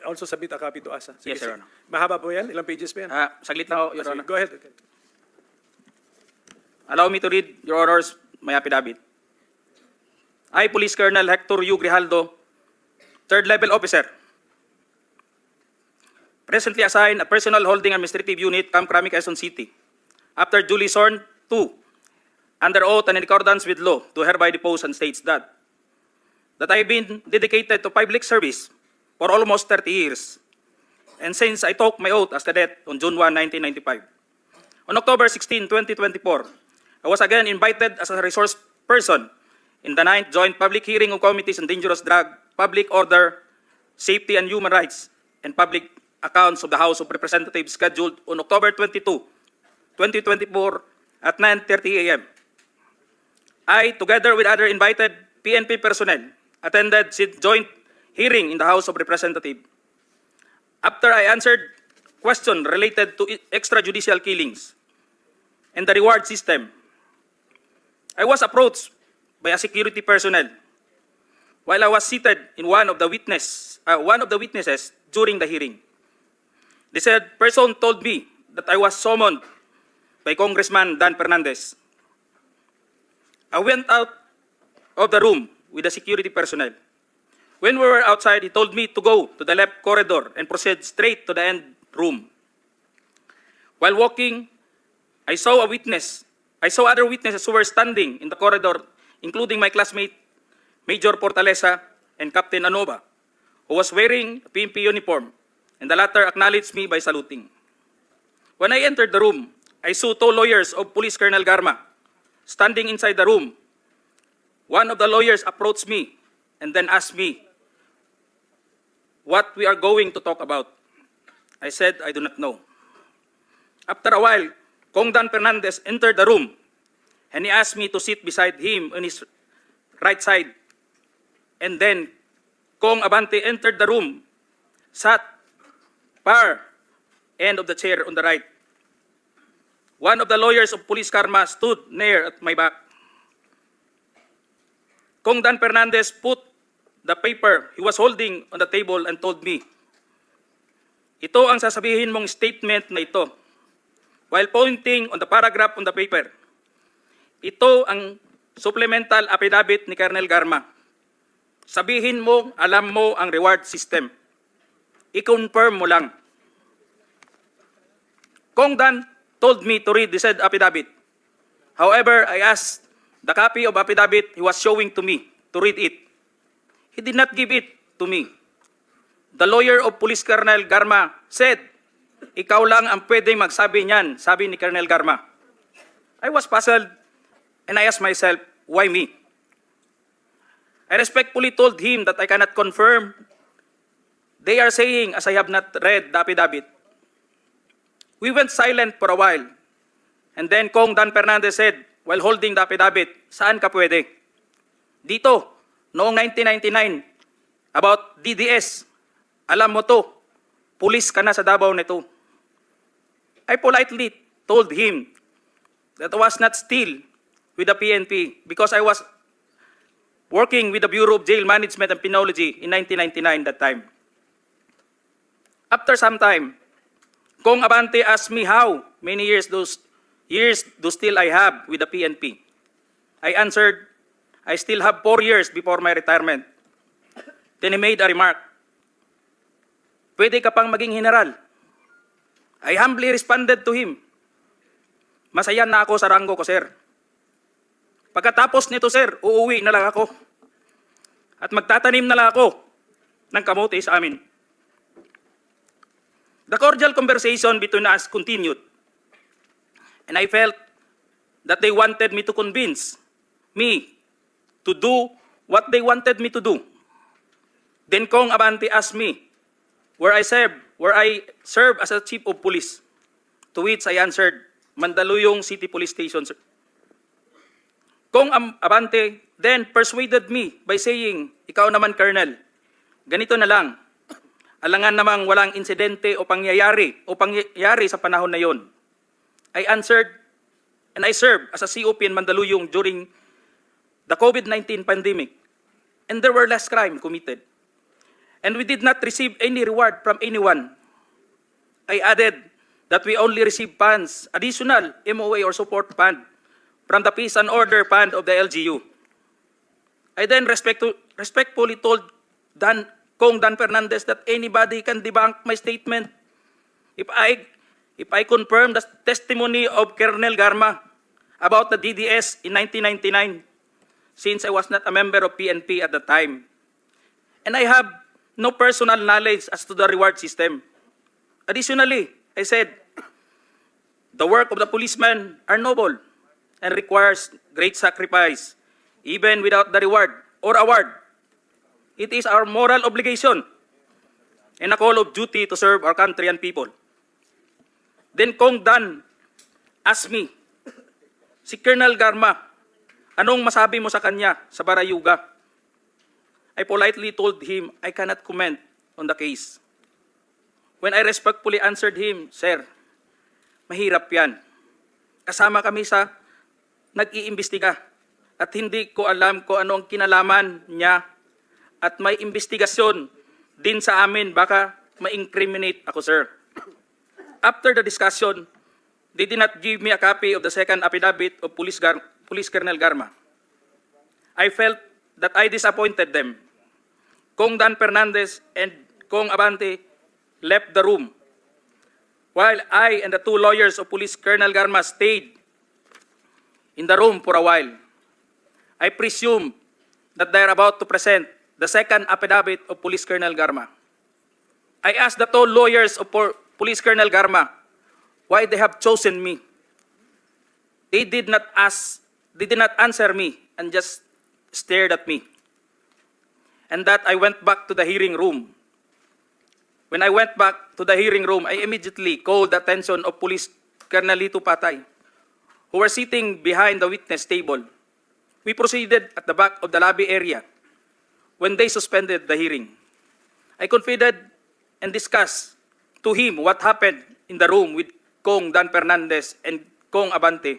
also submit a copy to us. Sige, Yes, Your Honor. Mahaba po yan? Ilang pages pa yan? Saglit lang, Your Sige, Honor. go ahead. Allow me to read, Your Honors, my affidavit. I, Police Colonel Hector U. Grijaldo, third level officer, presently assigned a personal holding administrative unit, Camp Crame, Quezon City, after duly sworn to, under oath and in accordance with law, do hereby depose and states that I have been dedicated to public service for almost 30 years, and since I took my oath as cadet on June 1, 1995. On October 16, 2024, I was again invited as a resource person in the 9th Joint Public Hearing of Committees on Dangerous Drug, Public Order, Safety and Human Rights, and Public Accounts of the House of Representatives scheduled on October 22, 2024 at 9:30 a.m. I, together with other invited PNP personnel, attended the joint hearing in the House of Representatives. After I answered questions related to extrajudicial killings and the reward system, I was approached by a security personnel while I was seated in one of the witnesses during the hearing. The said person told me that I was summoned by Congressman Dan Fernandez. I went out of the room with the security personnel. When we were outside, he told me to go to the left corridor and proceed straight to the end room. While walking, I saw other witnesses who were standing in the corridor, including my classmate, Major Portalesa and Captain Anova, who was wearing a PNP uniform, and the latter acknowledged me by saluting. When I entered the room, I saw two lawyers of Police Colonel Garma standing inside the room. One of the lawyers approached me and then asked me what we are going to talk about. I said, I do not know. After a while, Kong Dan Fernandez entered the room and he asked me to sit beside him on his right side. And then Kong Abante entered the room, sat far end of the chair on the right. One of the lawyers of Police Karma stood near at my back. Kong Dan Fernandez put the paper he was holding on the table and told me, ito ang sasabihin mong statement na ito. While pointing on the paragraph on the paper, ito ang supplemental affidavit ni Colonel Garma. Sabihin mo, alam mo ang reward system. I-confirm mo lang. Kong Dan told me to read the said affidavit. However, I asked the copy of affidavit he was showing to me to read it. He did not give it to me. The lawyer of Police Colonel Garma said, ikaw lang ang pwedeng magsabi niyan, sabi ni Colonel Garma. I was puzzled and I asked myself, why me? I respectfully told him that I cannot confirm. They are saying as I have not read the affidavit. We went silent for a while. And then Kong Dan Fernandez said, while holding the affidavit, saan ka pwede? Dito, noong 1999, about DDS, alam mo to, pulis ka na sa Davao nito. I politely told him that I was not still with the PNP because I was working with the Bureau of Jail Management and Penology in 1999 that time. After some time, Kong Abante asked me how many years do still I have with the PNP. I answered, I still have 4 years before my retirement. Then he made a remark, pwede ka pang maging general. I humbly responded to him, masaya na ako sa ranggo ko, sir. Pagkatapos nito, sir, uuwi na lang ako. At magtatanim na lang ako ng kamote sa amin. The cordial conversation between us continued. And I felt that they wanted me to convince me to do what they wanted me to do. Then Kong Abante asked me where I serve as a chief of police. To which I answered, Mandaluyong City Police Station, sir. Kong Abante then persuaded me by saying, ikaw naman, Colonel, ganito na lang. Alangan namang walang insidente o pangyayari sa panahon na yon. I answered, and I served as a COP in Mandaluyong during the COVID-19 pandemic, and there were less crime committed. and we did not receive any reward from anyone. I added that we only received funds, additional MOA or support fund, from the Peace and Order Fund of the LGU. I then respectfully told Kong Dan Fernandez that anybody can debunk my statement if I confirm the testimony of Colonel Garma about the DDS in 1999, since I was not a member of PNP at the time. And I have no personal knowledge as to the reward system. Additionally, I said, the work of the policemen are noble and requires great sacrifice, even without the reward or award. It is our moral obligation and a call of duty to serve our country and people. Then Kong Dan asked me, si Colonel Garma, anong masabi mo sa kanya sa Barayuga? I politely told him I cannot comment on the case. When I respectfully answered him, Sir, mahirap yan. Kasama kami sa nag-iimbestiga at hindi ko alam kung ano ang kinalaman niya at may investigasyon din sa amin, baka ma-incriminate ako, sir. After the discussion, they did not give me a copy of the second affidavit of Police Colonel Garma. I felt that I disappointed them. Kong Dan Fernandez and Kong Abante left the room, while I and the two lawyers of Police Colonel Garma stayed in the room for a while. I presume that they are about to present the second affidavit of Police Colonel Garma. I asked the two lawyers of Police Colonel Garma why they have chosen me. They did not answer me and just stared at me. And that I went back to the hearing room. When I went back to the hearing room, I immediately called the attention of Police Colonel Lito Patay, who were sitting behind the witness table. We proceeded at the back of the lobby area when they suspended the hearing. I confided and discussed to him what happened in the room with Kong Dan Fernandez and Kong Abante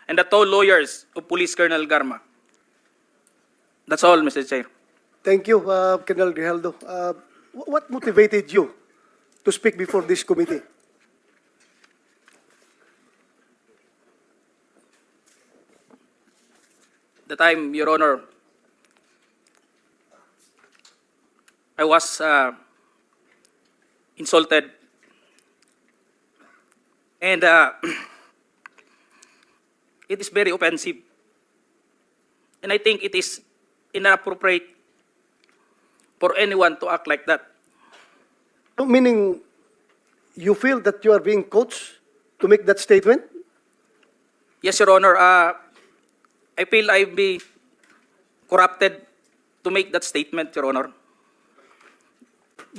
and the two lawyers of Police Colonel Garma. That's all, Mr. Chair. Thank you, Colonel Grijaldo. What motivated you to speak before this committee? The time, Your Honor, I was insulted and it is very offensive, and I think it is inappropriate for anyone to act like that. Meaning, you feel that you are being coached to make that statement? Yes, Your Honor, I feel I be corrupted to make that statement, Your Honor.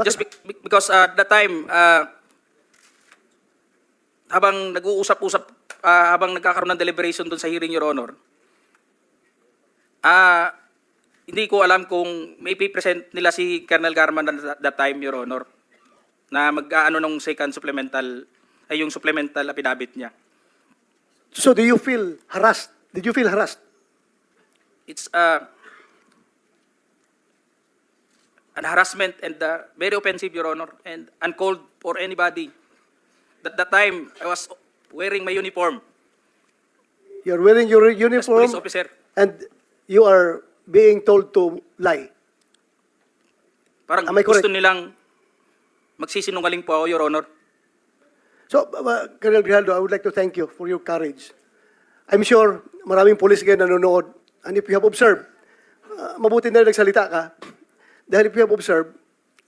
Just because at the time, habang nag-uusap-usap, habang nagkakaroon ng deliberation doon sa hearing, Your Honor, hindi ko alam kung may present nila si Colonel Garma at that time, Your Honor, na mag-ano nung second supplemental, ay yung supplemental affidavit niya. So do you feel harassed? Did you feel harassed? It's an harassment and very offensive, Your Honor, and uncalled for anybody. At that time, I was wearing my uniform You're wearing your as uniform police officer. and you are being told to lie. Parang Am I correct? gusto nilang magsisinungaling po ako, Your Honor. So, Colonel Grijaldo, I would like to thank you for your courage. I'm sure maraming police ngayon nanonood, and if you have observed, mabuti na nagsalita ka, dahil if you have observed,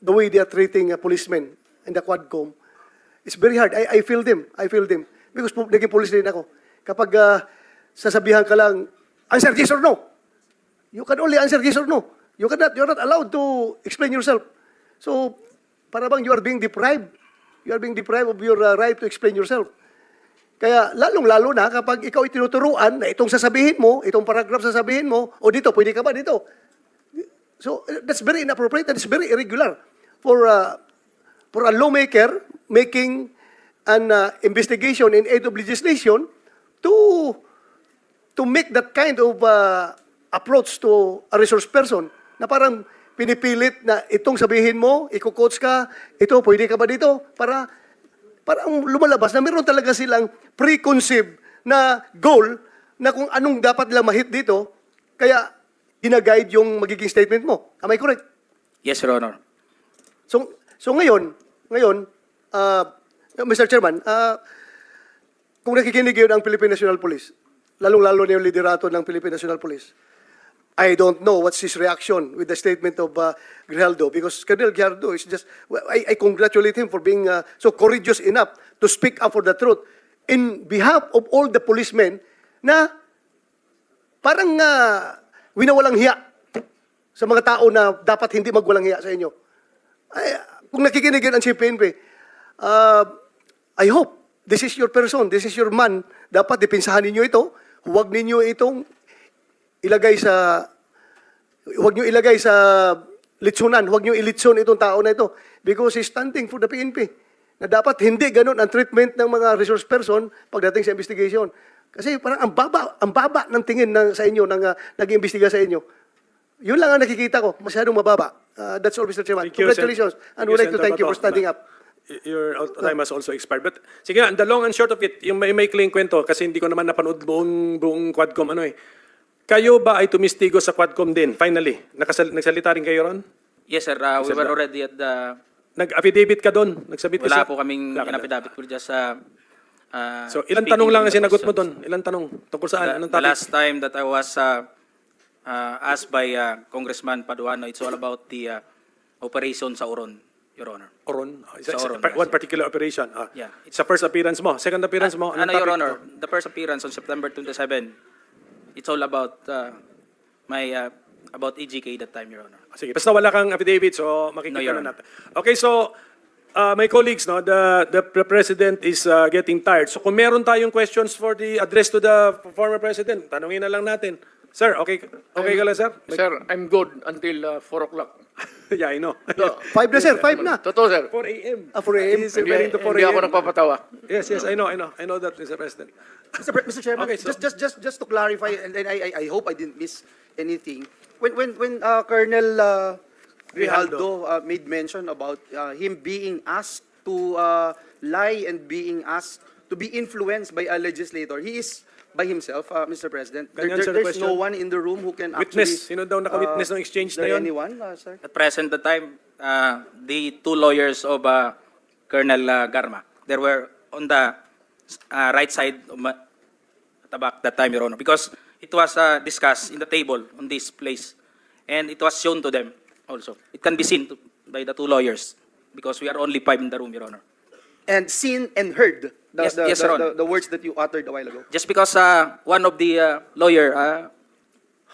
the way they are treating policemen and the Quadcom, it's very hard. I feel them. I feel them. Because naging police din ako. Kapag sasabihan ka lang, answer yes or no. You can only answer yes or no. You're not allowed to explain yourself. So, para bang you are being deprived. You are being deprived of your right to explain yourself. Kaya lalong-lalo na kapag ikaw itinuturuan na itong sasabihin mo, itong paragraph sasabihin mo, o dito, pwede ka ba dito? So, that's very inappropriate and it's very irregular for a lawmaker making an investigation in aid of legislation to make that kind of approach to a resource person na parang pinipilit na itong sabihin mo, iko-coach ka, ito, pwede ka ba dito? Para ang lumalabas na meron talaga silang preconceived na goal na kung anong dapat lang mahit dito, kaya gina-guide yung magiging statement mo. Am I correct? Yes, Your Honor. So ngayon, Mr. Chairman, kung nakikinig yun ang Philippine National Police, lalong-lalo na yung liderato ng Philippine National Police, I don't know what's his reaction with the statement of Grijaldo, because Colonel Grijaldo is just, I congratulate him for being so courageous enough to speak up for the truth in behalf of all the policemen na parang winawalang hiya sa mga tao na dapat hindi magwalang hiya sa inyo. Kung nakikinig yun ang CPNP, I hope this is your person, this is your man. Dapat dipinsahan ninyo ito. Huwag ninyo itong ilagay sa litsunan. Huwag niyo ilitson itong tao na ito because he's standing for the PNP. Na dapat hindi ganun ang treatment ng mga resource person pagdating sa investigation. Kasi parang ang baba ng tingin sa inyo ng nag-iimbestiga sa inyo. Yun lang ang nakikita ko, masyadong mababa. That's all, Mr. Chairman. Thank you, Congratulations. And we'd like to thank you for standing up. Your time has also expired. But sige nga, the long and short of it, yung may clean kwento, kasi hindi ko naman napanood buong Quadcom Kayo ba ay tumistigo sa Quadcom din, finally? Nagsalita rin kayo ron? Yes, sir. We were already at the... Nag-affidavit ka doon? Nagsabit ka Wala po kaming inapidabit. We're just... So, ilang tanong lang ang sinagot mo doon? Ilang tanong? Tungkol saan? Anong The topic? last time that I was asked by Congressman Paduano, it's all about the operation sa Oron, Your Honor. Oron? Sa Oron, One particular operation? Yeah. Sa first appearance mo? Second appearance mo? Anong Your topic? Honor, the first appearance on September 27, it's all about about EGK that time, Your Honor. Sige, basta wala kang affidavit, so makikita No, Your na Honor. natin. Okay, so, my colleagues, no, the President is getting tired. So kung meron tayong questions for the address to the former President, tanungin na lang natin. Sir, okay ka lang, sir? Sir, I'm good until 4 o'clock. Yeah, I know. 5 na, sir. 5 na. Totoo, sir. 4 a.m. 4 a.m. He's referring to 4 Hindi ako a.m. nagpapatawa. Yes, I know that, Mr. President. Mr. Chairman, Okay, so- just to clarify, and I hope I didn't miss anything. When Colonel Grijaldo made mention about him being asked to lie and being asked to be influenced by a legislator, he is by himself, Mr. President. Ganyan, sir, There's question. no one in the room who can Witness. actually... Sino daw naka-witness ng exchange is there na yun? anyone, sir? At present the time, the two lawyers of Colonel Garma, they were on the right side of the back that time, Your Honor, because it was discussed in the table on this place, and it was shown to them also. It can be seen by the two lawyers because we are only 5 in the room, Your Honor. And seen and heard Yes, Your Honor. the words that you uttered a while ago. Just because one of the lawyer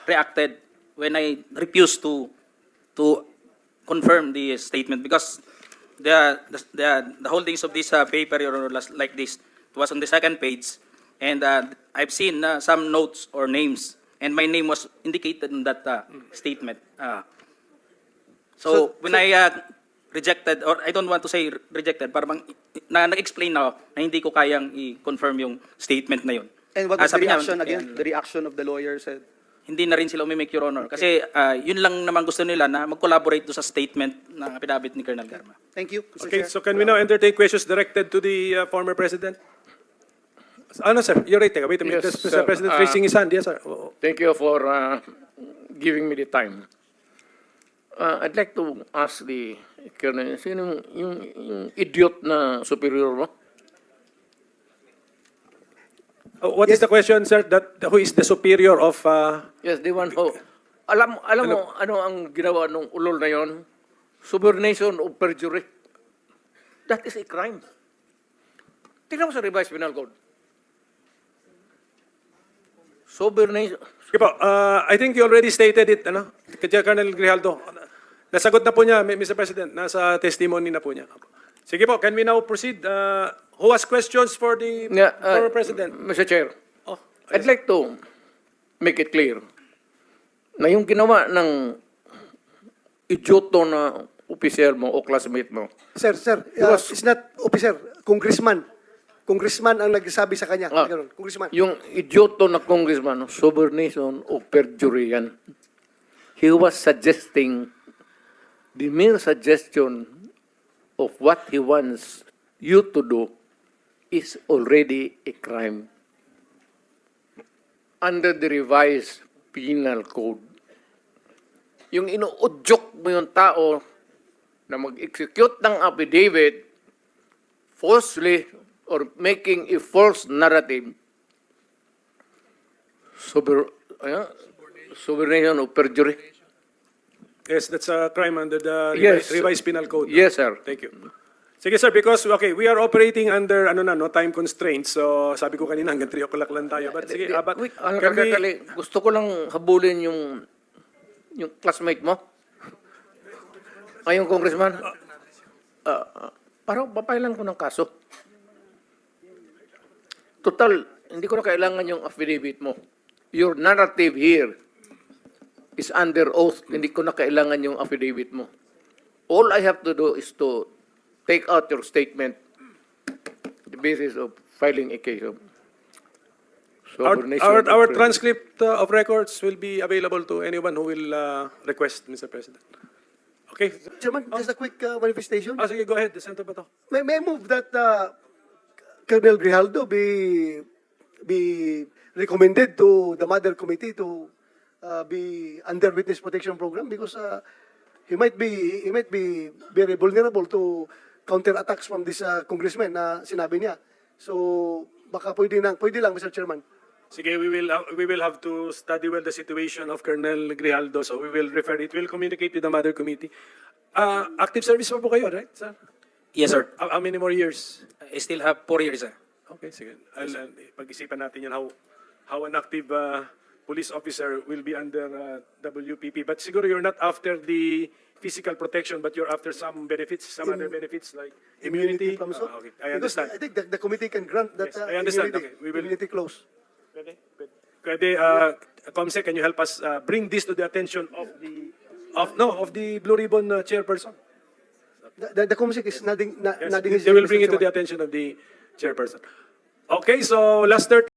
reacted when I refused to confirm the statement because the holdings of this paper, Your Honor, like this, it was on the second page, and I've seen some notes or names, and my name was indicated in that statement. So when I rejected, or I don't want to say rejected, parang nag-explain na ako na hindi ko kayang i-confirm yung statement na yun. And what was the Sabi niya, reaction again? The reaction of the lawyer said... Hindi na rin sila umimik, Your Honor. Kasi yun lang naman gusto nila na mag-collaborate do sa statement ng affidavit ni Colonel Garma. Thank you, Mr. Okay, Chair. so can we now entertain questions directed to the former President? Ano, sir? You're right. Wait a minute. Yes, Mr. sir. President raising his hand. Yes, sir. Thank you for giving me the time. I'd like to ask the Colonel, sino yung idiot na superior mo? What is the question, sir? Who is the superior of... Yes, the one who... Alam mo ano ang ginawa ng ulol na yon? Subornation of perjury. That is a crime. Tingnan mo sa revised penal code. Subornation. Sige po, I think you already stated it, kaya Colonel Grijaldo. Nasagot na po niya, Mr. President. Nasa testimony na po niya. Sige po, can we now proceed? Who has questions for the former President? Mr. Chair, Oh, I'd like to make it clear na yung ginawa ng idioto na officer mo o classmate mo. Sir, it's not officer, congressman. Congressman ang nagsabi sa kanya. Ganun, congressman. Yung idioto na congressman, subornation o perjury yan. He was suggesting the mere suggestion of what he wants you to do is already a crime under the revised penal code. Yung inuudyok mo yung tao na mag-execute ng affidavit falsely or making a false narrative, subornation of perjury. Yes, that's a crime under the Yes. revised penal code. Yes, sir. Thank you. Sige sir, because okay, we are operating under time constraints. So sabi ko kanina hanggang 3 o'clock lang tayo. But sige, but Wait, can we- gusto ko lang habulin yung classmate mo. Ay, yung congressman. Parang papailan ko ng kaso. Total, hindi ko na kailangan yung affidavit mo. Your narrative here is under oath. Hindi ko na kailangan yung affidavit mo. All I have to do is to take out your statement the basis of filing a case of subornation. Our of- transcript of records will be available to anyone who will request, Mr. President. Okay. Chairman, just a quick manifestation. Sige, go ahead, Senator Bato. May I move that Colonel Grijaldo be recommended to the Mother Committee to be under witness protection program because he might be very vulnerable to counter attacks from this congressman na sinabi niya. So baka pwede lang, Mr. Chairman. Sige, we will have to study well the situation of Colonel Grijaldo. So we will refer it. We'll communicate with the Mother Committee. Active service pa po kayo, right, sir? Yes, sir. How many more years? I still have 4 years, sir. Okay, sige. Pag-isipan natin yun how an active police officer will be under WPP. But siguro you're not after the physical protection, but you're after some benefits, some other benefits like immunity. Comes up. Okay, I Because understand. I think the committee can grant that Yes, I understand. immunity, Okay, we will- immunity clause. Pwede, Comsec, can you help us bring this to the attention of the Blue Ribbon chairperson? The COMSEC is nodding Yes, his they will head, bring it Mr. to the Chairman. attention of the chairperson. Okay, so last 30